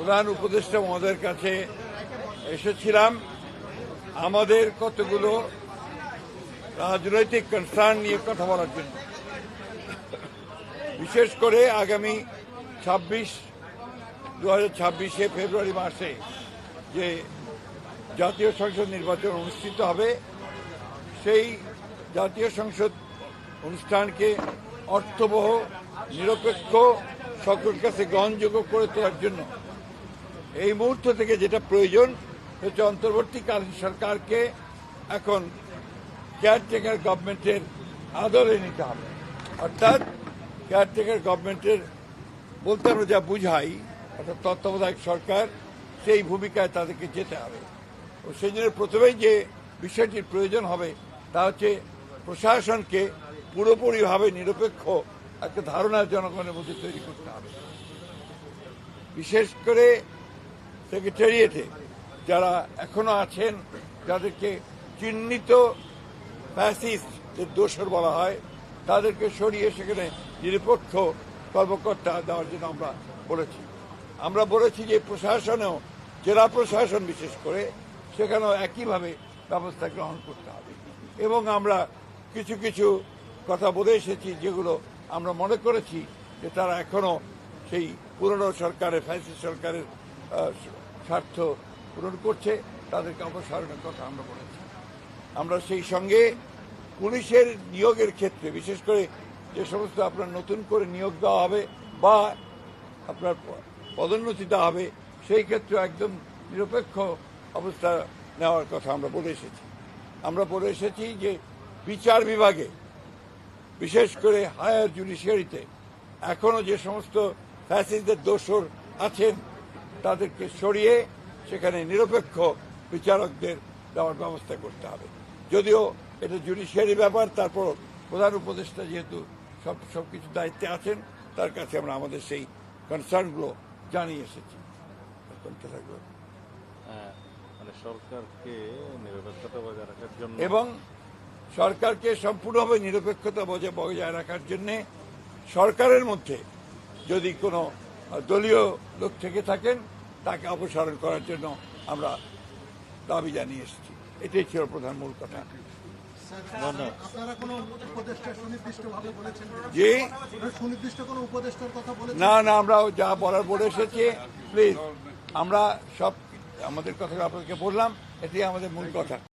প্রধান উপদেষ্টা মহোদয়ের কাছে এসেছিলাম আমাদের কতগুলো রাজনৈতিক কনসার্ন নিয়ে কথা বলার জন্য। বিশেষ করে আগামী 2026 ফেব্রুয়ারি মাসে যে জাতীয় সংসদ নির্বাচন অনুষ্ঠিত হবে, সেই জাতীয় সংসদ অনুষ্ঠানকে অর্থবহ, নিরপেক্ষ, সকলের কাছে গ্রহণযোগ্য করে তোলার জন্য এই মুহূর্ত থেকে যেটা প্রয়োজন হচ্ছে অন্তর্বর্তীকালীন সরকারকে এখন কেয়ারটেকার গভর্নমেন্টের আদলে নিতে হবে। অর্থাৎ কেয়ারটেকার গভর্নমেন্টের বলতে আমরা যা বুঝাই, অর্থাৎ তত্ত্বাবধায়ক সরকার, সেই ভূমিকায় তাদেরকে যেতে হবে। ও সেই জন্য প্রথমেই যে বিষয়টির প্রয়োজন হবে তা হচ্ছে প্রশাসনকে পুরোপুরিভাবে নিরপেক্ষ একটা ধারণা জনগণের মধ্যে তৈরি করতে হবে। বিশেষ করে সেক্রেটারিয়েটে যারা এখনো আছেন, যাদেরকে চিহ্নিত ফ্যাসিস্টের দোষর বলা হয়, তাদেরকে সরিয়ে সেখানে নিরপেক্ষ কর্মকর্তা দেওয়ার জন্য আমরা বলেছি যে প্রশাসনেও, জেলা প্রশাসন বিশেষ করে, সেখানেও একইভাবে ব্যবস্থা গ্রহণ করতে হবে। এবং আমরা কিছু কিছু কথা বলে এসেছি যেগুলো আমরা মনে করেছি যে তারা এখনো সেই পুরনো সরকারের, ফ্যাসিস্ট সরকারের স্বার্থ পূরণ করছে, তাদেরকে অপসারণের কথা আমরা বলেছি। আমরা সেই সঙ্গে পুলিশের নিয়োগের ক্ষেত্রে, বিশেষ করে যে সমস্ত আপনার নতুন করে নিয়োগ দেওয়া হবে বা আপনার পদোন্নতি দেওয়া হবে, সেই ক্ষেত্রে একদম নিরপেক্ষ অবস্থা নেওয়ার কথা আমরা বলে এসেছি যে বিচার বিভাগে, বিশেষ করে হায়ার জুডিশিয়ারিতে এখনো যে সমস্ত ফ্যাসিস্টদের দোষর আছেন তাদেরকে সরিয়ে সেখানে নিরপেক্ষ বিচারকদের দেওয়ার ব্যবস্থা করতে হবে। যদিও এটা জুডিশিয়ারি ব্যাপার, তারপর প্রধান উপদেষ্টা যেহেতু সবকিছু দায়িত্বে আছেন, তার কাছে আমরা আমাদের সেই কনসার্নগুলো জানিয়ে এসেছি। সরকারকে নিরপেক্ষতা বজায় রাখার জন্য এবং সরকারকে সম্পূর্ণভাবে নিরপেক্ষতা বজায় রাখার জন্য সরকারের মধ্যে যদি কোনো দলীয় লোক থেকে থাকেন তাকে অপসারণ করার জন্য আমরা দাবি জানিয়ে এসেছি। এটাই ছিল প্রধান মূল কথা। জি, না, আমরা যা বলার বলে এসেছি। প্লিজ, আমরা সব আমাদের কথা আপনাকে বললাম, এটাই আমাদের মূল কথা।